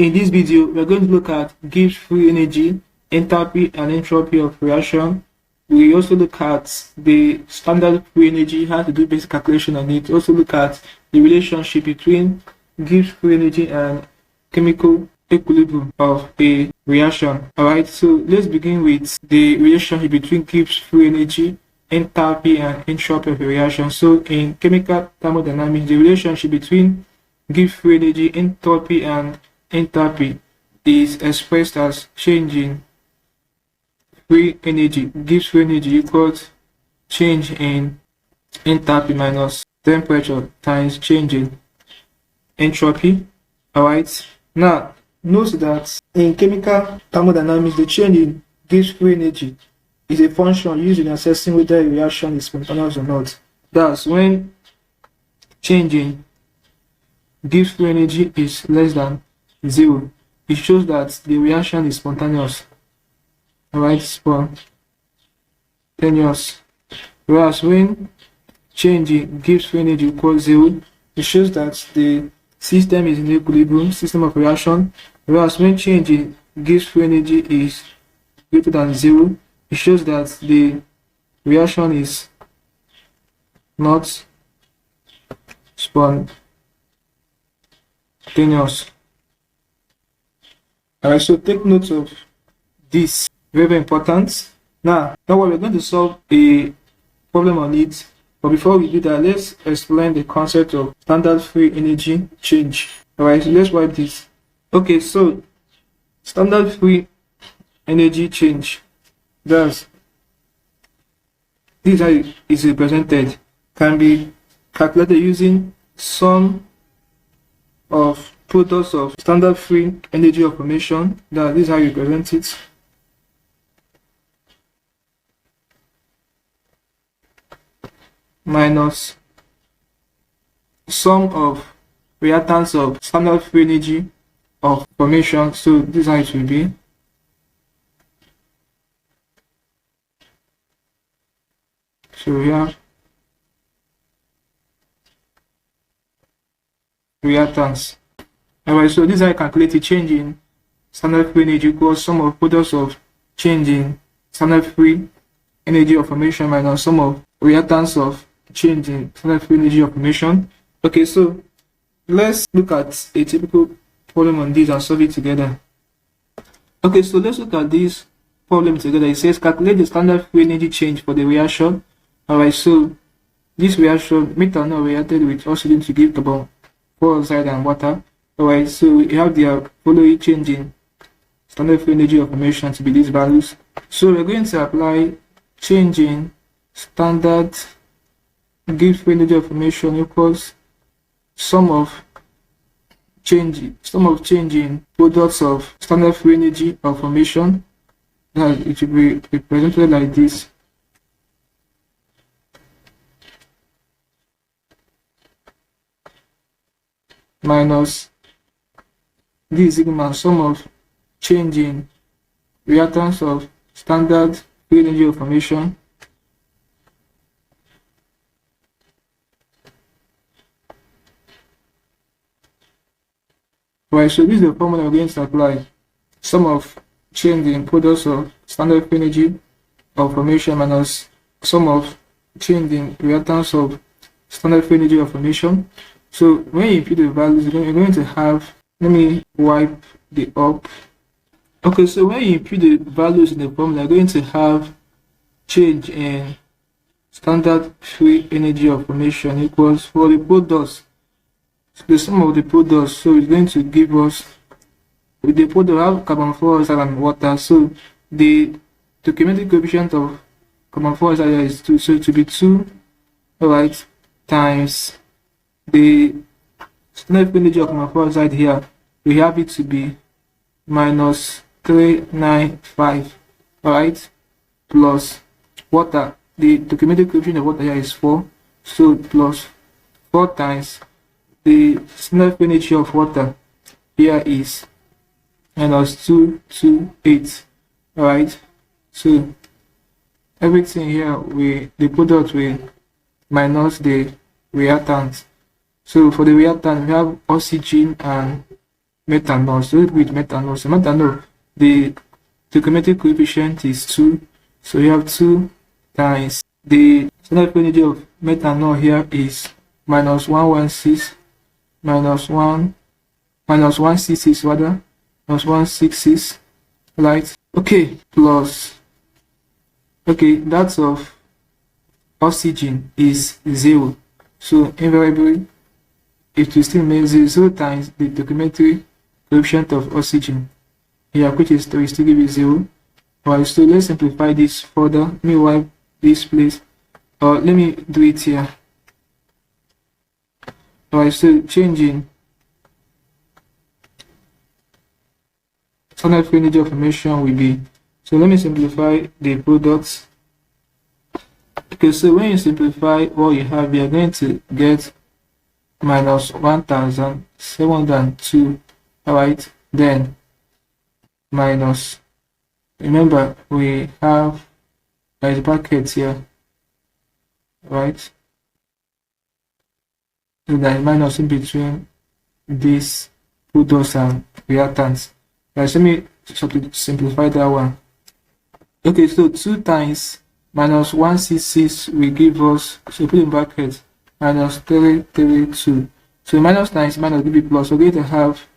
In this video, we're going to look at Gibbs free energy, enthalpy, and entropy of reaction. We also look at the standard free energy, how to do basic calculation on it. Also look at the relationship between Gibbs free energy and chemical equilibrium of a reaction. Alright, so let's begin with the relationship between Gibbs free energy, enthalpy, and entropy of a reaction. So in chemical thermodynamics, the relationship between Gibbs free energy, enthalpy, and enthalpy is expressed as change in free energy. Gibbs free energy equals change in enthalpy minus temperature times change in entropy. Alright, now note that in chemical thermodynamics, the change in Gibbs free energy is a function used in assessing whether a reaction is spontaneous or not. Thus, when change in Gibbs free energy is less than 0, it shows that the reaction is spontaneous. Alright, spontaneous. Whereas when change in Gibbs free energy equals 0, it shows that the system is in equilibrium, system of reaction. Whereas when change in Gibbs free energy is greater than 0, it shows that the reaction is not spontaneous. Alright, so take note of this, very important. Now we're going to solve a problem on it, but before we do that, let's explain the concept of standard free energy change. Alright, so let's write this. Okay, so standard free energy change, thus this is how it is represented, can be calculated using sum of products of standard free energy of formation. That is how you represent it. Minus sum of reactants of standard free energy of formation. So this is how it will be. So we have reactants. Alright, so this is how I calculate the change in standard free energy equals sum of products of change in standard free energy of formation minus sum of reactants of change in standard free energy of formation. Okay, so let's look at a typical problem on this and solve it together. Okay, so let's look at this problem together. It says calculate the standard free energy change for the reaction. Alright, so this reaction, methanol reacted with oxygen to give carbon dioxide and water. Alright, so we have the following change in standard free energy of formation to be these values. So we're going to apply change in standard Gibbs free energy of formation equals sum of change in products of standard free energy of formation. That it will be represented like this. Minus this sigma sum of change in reactants of standard free energy of formation right. So this is the formula we're going to apply. Sum of change in products of standard free energy of formation minus sum of change in reactants of standard free energy of formation. So when you input the values, you're going to have, let me wipe the up. Okay, so when you input the values in the formula, you're going to have change in standard free energy of formation equals for the products, the sum of the products. So it's going to give us, with the product have carbon dioxide and water. So the stoichiometric coefficient of carbon dioxide is 2, so it will be 2, alright, times the standard free energy of carbon dioxide here, we have it to be minus 395, alright, plus water, the stoichiometric coefficient of water here is 4, so plus 4 times the standard free energy of water here is minus 228, alright. So everything here, the product will minus the reactant. So for the reactant, we have oxygen and methanol. So with methanol. So methanol, the stoichiometric coefficient is 2. So you have 2 times the standard free energy of methanol here is minus 116 minus 166 rather, minus 166, right? Okay, plus, okay, that of oxygen is 0. So invariably it will still make 0 times the stoichiometric coefficient of oxygen here, which is 3, still give you 0. Alright, so let's simplify this further. Let me wipe this place, or let me do it here. Alright, so changing standard free energy of formation will be, so let me simplify the products. Okay, so when you simplify what you have, you are going to get minus 1702. Alright, then minus, remember we have a bracket here, right? So there is minus in between these products and reactants. Right, let me simplify that one. Okay, so 2 times minus 166 will give us, so put in brackets, minus 332. So minus times minus will be plus. So we're going to have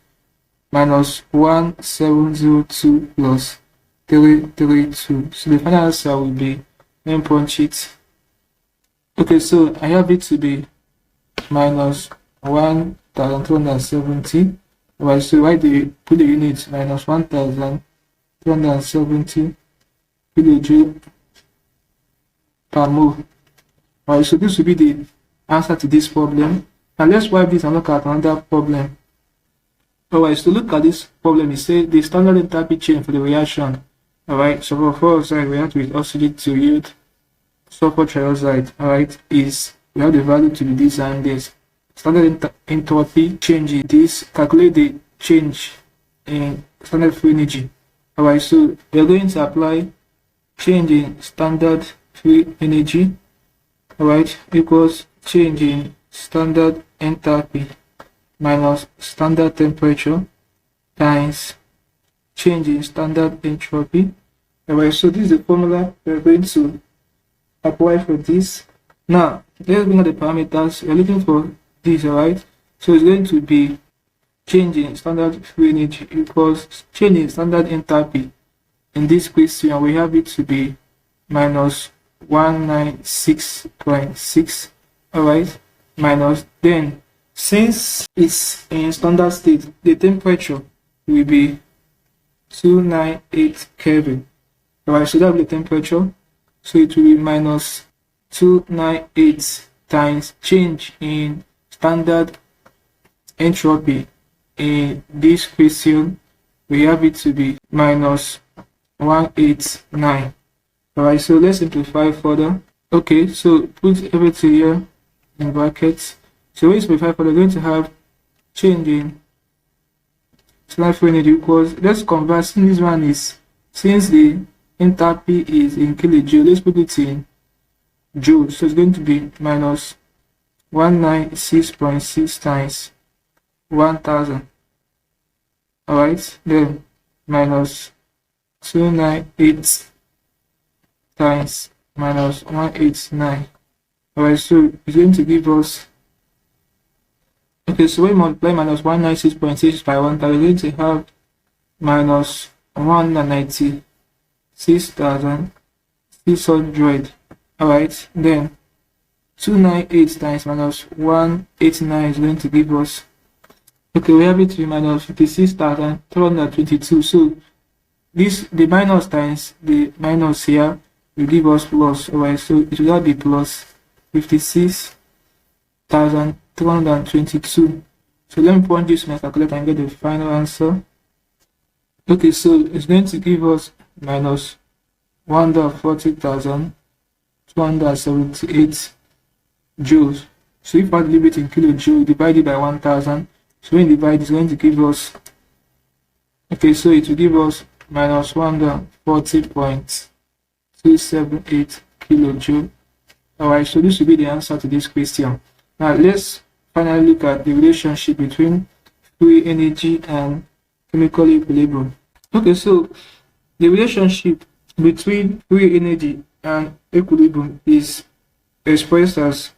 minus 1702 plus 332. So the final answer will be, let me punch it. Okay, so I have it to be minus 1270. Right, so why do you put the units minus 1270 kilojoule per mole? Alright, so this will be the answer to this problem. Now let's wipe this and look at another problem. Alright, so look at this problem. It says the standard enthalpy change for the reaction. Alright, so for oxide react with oxygen to yield sulfur trioxide. Alright, is we have the value to be designed this. Standard entropy change is this. Calculate the change in standard free energy. Alright, so we are going to apply change in standard free energy. Alright, equals change in standard enthalpy minus standard temperature times change in standard entropy. Alright, so this is the formula we're going to apply for this. Now let's bring out the parameters. We're looking for this. Alright, so it's going to be change in standard free energy equals change in standard enthalpy. In this question we have it to be minus 196.6. Alright, minus, then since it's in standard state, the temperature will be 298 Kelvin. Alright, so that will be the temperature. So it will be minus 298 times change in standard entropy. In this question, we have it to be minus 189. Alright, so let's simplify further. Okay, so put everything here in brackets. So when you simplify further, we're going to have change in standard free energy equals, let's convert, since this one is, since the enthalpy is in kilojoule, let's put it in joule. So it's going to be minus 196.6 times 1000. Alright, then minus 298 times minus 189. Alright, so it's going to give us, okay, so when we multiply minus 196.6 by 1000, we're going to have minus 196,600. Alright, then 298 times minus 189 is going to give us, okay, we have it to be minus 56,322. So this, the minus times the minus here will give us plus. Alright, so it will be plus 56,322. So let me point this to my calculator and get the final answer. Okay, so it's going to give us minus 140,278 joules. So if I leave it in kilojoule divided by 1000, so when you divide, it's going to give us, okay, so it will give us minus 140.278 kilojoule. Alright, so this will be the answer to this question. Now let's finally look at the relationship between free energy and chemical equilibrium. Okay, so the relationship between free energy and equilibrium is expressed as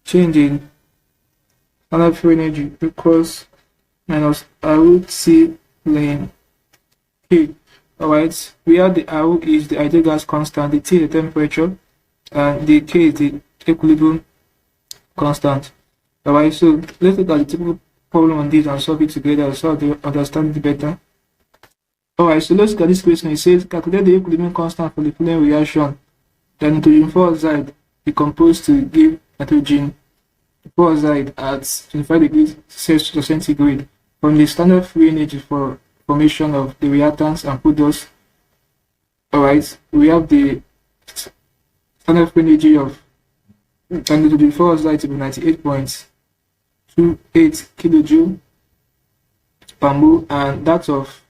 change in standard free energy equals minus R root C ln K. Alright, where the R is the ideal gas constant, the T is the temperature, and the K is the equilibrium constant. Alright, so let's look at the typical problem on this and solve it together so to understand it better. Alright, so let's look at this question. It says calculate the equilibrium constant for the following reaction. The nitrogen oxide decomposed to give nitrogen oxide at 25 degrees Celsius centigrade from the standard free energy for formation of the reactants and products. Alright, we have the standard free energy of nitrogen oxide to be 98.28 kilojoule per mole, and that of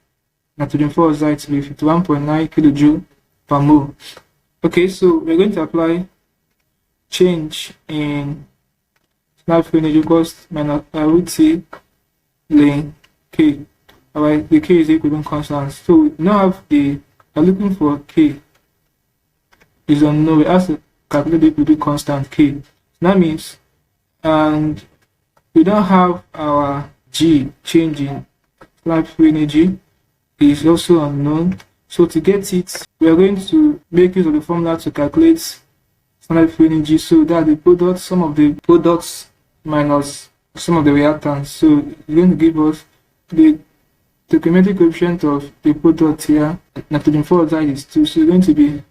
nitrogen oxide to be 51.9 kilojoule per mole. Okay, so we're going to apply change in standard free energy equals minus R root C ln K. Alright, the K is the equilibrium constant. So we now have we're looking for K is unknown. We have to calculate the equilibrium constant K. That means, and we don't have our G changing standard free energy is also unknown. So to get it, we are going to make use of the formula to calculate standard free energy. So that the product, sum of the products minus sum of the reactants. So it's going to give us the stoichiometric coefficient of the product here. Nitrogen oxide is 2, so it's going to be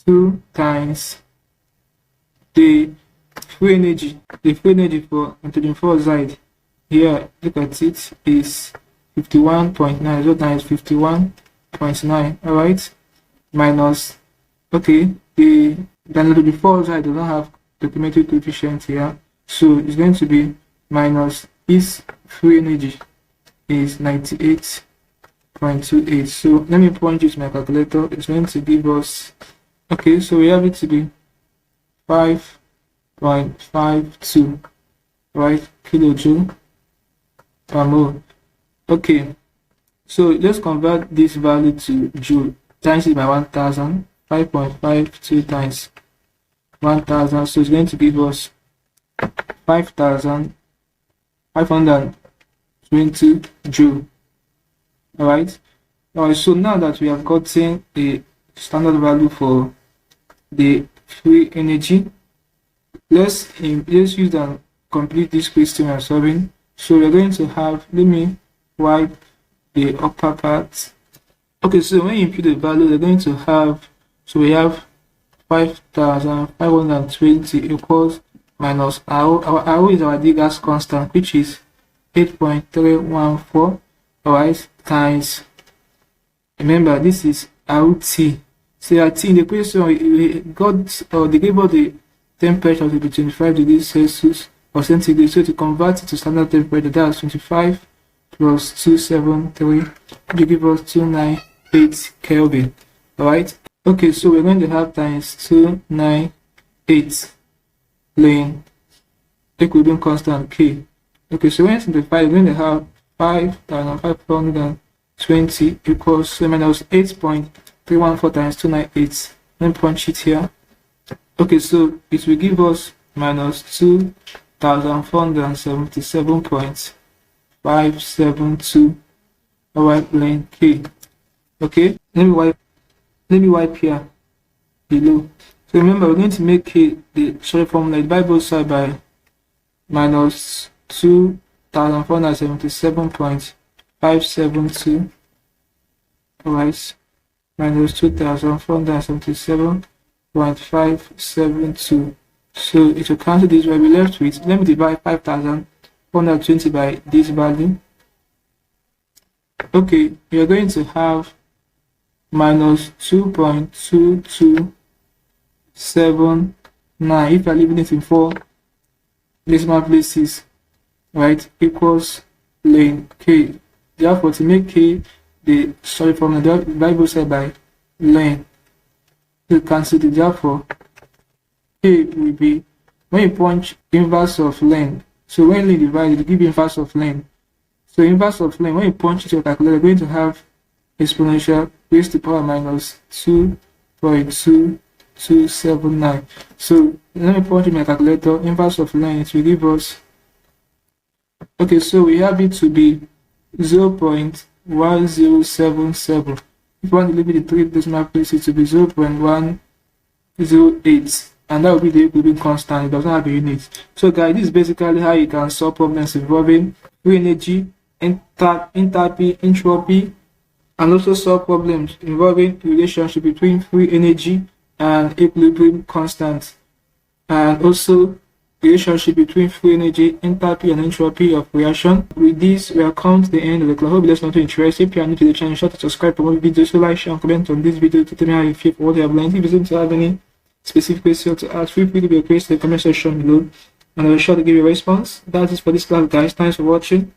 2 times the free energy. The free energy for nitrogen oxide here, look at it, is 51.9, so times 51.9, alright, minus, okay, the nitrogen oxide does not have the stoichiometric coefficient here, so it's going to be minus its free energy is 98.28. So let me punch it to my calculator. It's going to give us, okay, so we have it to be 5.52, right, kilojoule per mole. Okay, so let's convert this value to joule. Times it by 1000. 5.52 times 1000, so it's going to give us 5,520 joule. Alright, so now that we have gotten the standard value for the free energy, let's use and complete this question we are solving. So we're going to have, let me wipe the upper part. Okay, so when you input the value, we're going to have, so we have 5,520 equals minus R. Our R is our ideal gas constant, which is 8.314, alright, times, remember this is RT. So RT in the question we got, they gave us the temperature to be 25 degrees Celsius or centigrade. So to convert it to standard temperature, that's 25 plus 273, which give us 298 Kelvin. Alright, okay, so we're going to have times 298 ln equilibrium constant K. Okay, so when you simplify, we're going to have 5,520 equals, so minus 8.314 times 298. Let me punch it here. Okay, so it will give us minus 2,477.572. Alright, ln K. Okay, let me wipe here below. So remember, we're going to make K the short formula, divide both sides by minus 2,477.572. Alright, minus 2,477.572. So it will cancel this, where we left with, let me divide 5,420 by this value. Okay, we are going to have minus 2.2279, if you are leaving it in 4 decimal places, right, equals ln K. Therefore, to make K the short formula, divide both sides by ln. To cancel it, therefore K will be, when you punch inverse of ln, so when ln divided, it will give inverse of ln. So inverse of length, when you punch it to your calculator, you're going to have exponential raised to the power minus 2.2279. So let me punch in my calculator. Inverse of length will give us, okay, so we have it to be 0.1077. If you want to leave it in 3 decimal places, it will be 0.108, and that will be the equilibrium constant. It doesn't have a unit. So guys, this is basically how you can solve problems involving free energy, enthalpy, entropy, and also solve problems involving the relationship between free energy and equilibrium constant, and also relationship between free energy, enthalpy, and entropy of reaction. With this, we have come to the end of the class. Hope this not interesting. If you are new to the channel, sure to subscribe for more videos. So like, share, and comment on this video to tell me how you feel for what you have learned. If you have any specific questions to ask, feel free to be a question in the comment section below, and I will sure to give you a response. That is for this class, guys. Thanks for watching.